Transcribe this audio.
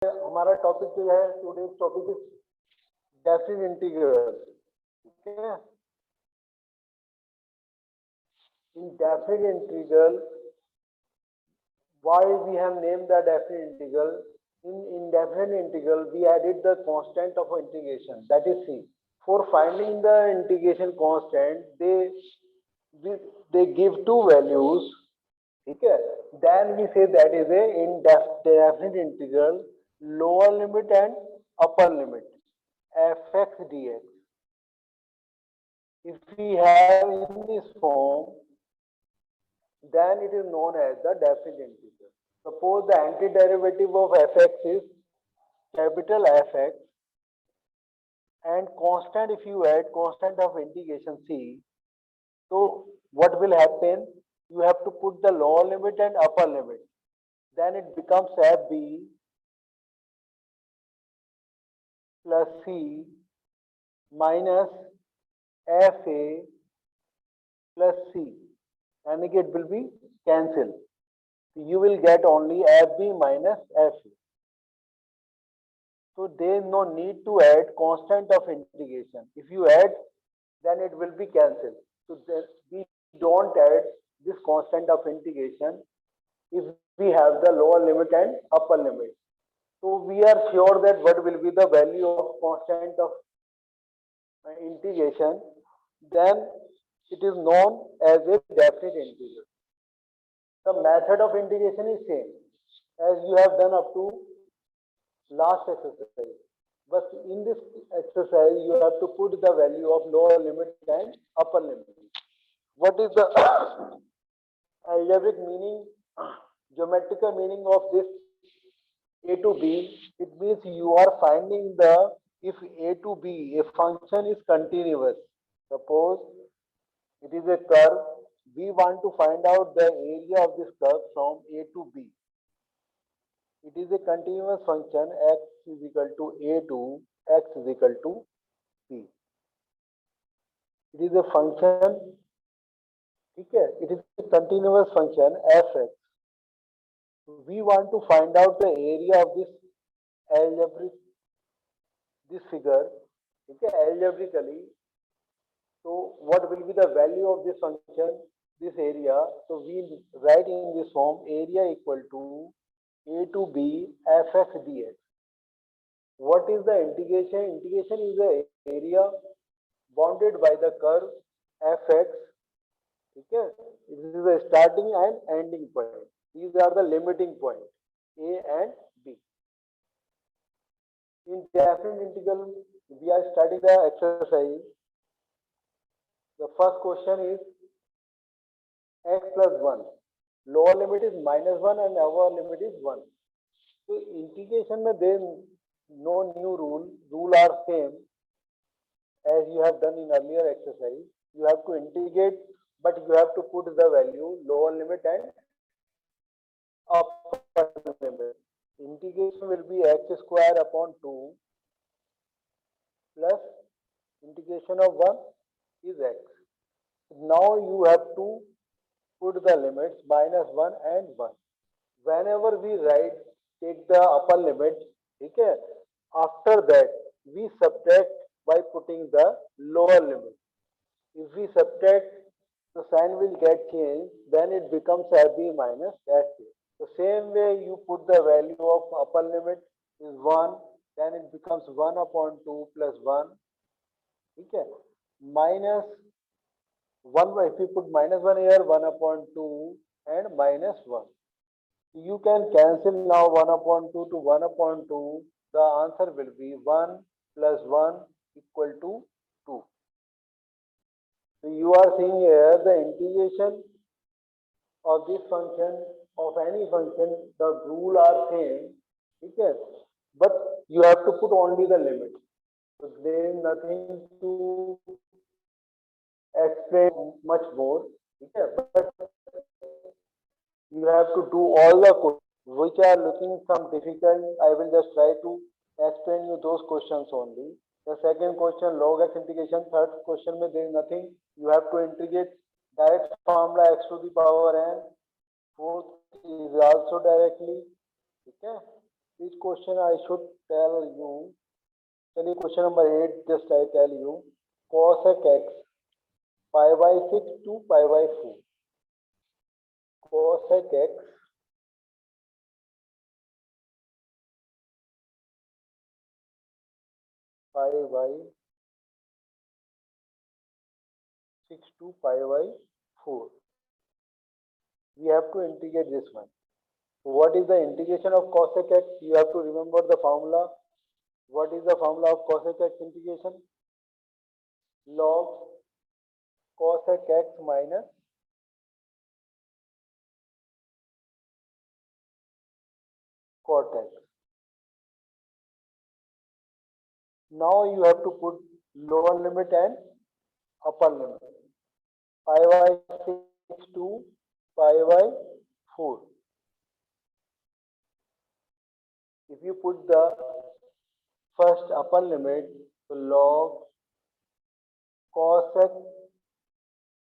हमारा टॉपिक जो है today topic is definite integral. ठीक है. In definite integral, why we have named the definite integral? In indefinite integral, we added the constant of integration, that is c. For finding the integration constant, they give two values. Okay. Then we say that is a indefinite integral, lower limit and upper limit, fx dx. If we have in this form, then it is known as the definite integral. Suppose the antiderivative of fx is capital Fx, and constant, if you add constant of integration c, so what will happen? You have to put the lower limit and upper limit. Then it becomes fb plus c minus fa plus c, and it will be cancelled. You will get only fb minus fa. So there is no need to add constant of integration. If you add, then it will be cancelled. So we don't add this constant of integration if we have the lower limit and upper limit. So we are sure that what will be the value of constant of integration, then it is known as a definite integral. The method of integration is same as you have done up to last exercise. But in this exercise, you have to put the value of lower limit and upper limit. What is the algebraic meaning, geometrical meaning of this a to b? It means you are finding the, if a to b, a function is continuous. Suppose it is a curve, we want to find out the area of this curve from a to b. It is a continuous function, x is equal to a to x is equal to b. It is a function, okay, it is a continuous function fx. We want to find out the area of this algebraic, this figure, okay, algebraically. So what will be the value of this function, this area? So we write in this form, area equal to a to b fx dx. What is the integration? Integration is the area bounded by the curve fx. Okay, this is the starting and ending point. These are the limiting point a and b. In definite integral, we are starting the exercise. The first question is x plus 1. Lower limit is minus 1 and upper limit is 1. So integration में there no new rule. Rule are same as you have done in earlier exercise. You have to integrate, but you have to put the value lower limit and upper limit. Integration will be x square upon 2 plus integration of 1 is x. Now you have to put the limits minus 1 and 1. Whenever we take the upper limit, okay, after that we subtract by putting the lower limit. If we subtract, the sign will get changed, then it becomes fb minus fa. The same way you put the value of upper limit is 1, then it becomes 1 upon 2 plus 1, okay, minus 1, if you put minus 1 here, 1 upon 2 and minus 1. You can cancel now 1 upon 2 to 1 upon 2. The answer will be 1 plus 1 equal to 2. So you are seeing here the integration of this function, of any function, the rule are same, okay, but you have to put only the limit. So there is nothing to explain much more, okay, but you have to do all the questions which are looking some difficult. I will just try to explain you those questions only. The second question, log x integration. Third question, there is nothing. You have to integrate direct formula x to the power n. Fourth is also directly. Okay. Which question I should tell you? Then question number 8, just I tell you, cosec x pi by 6 to pi by 4. Cosec x pi by 6 to pi by 4. We have to integrate this one. What is the integration of cosec x? You have to remember the formula. What is the formula of cosec x integration? Log cosec x minus cot x. Now you have to put lower limit and upper limit. Pi by 6 to pi by 4. If you put the first upper limit, so log cosec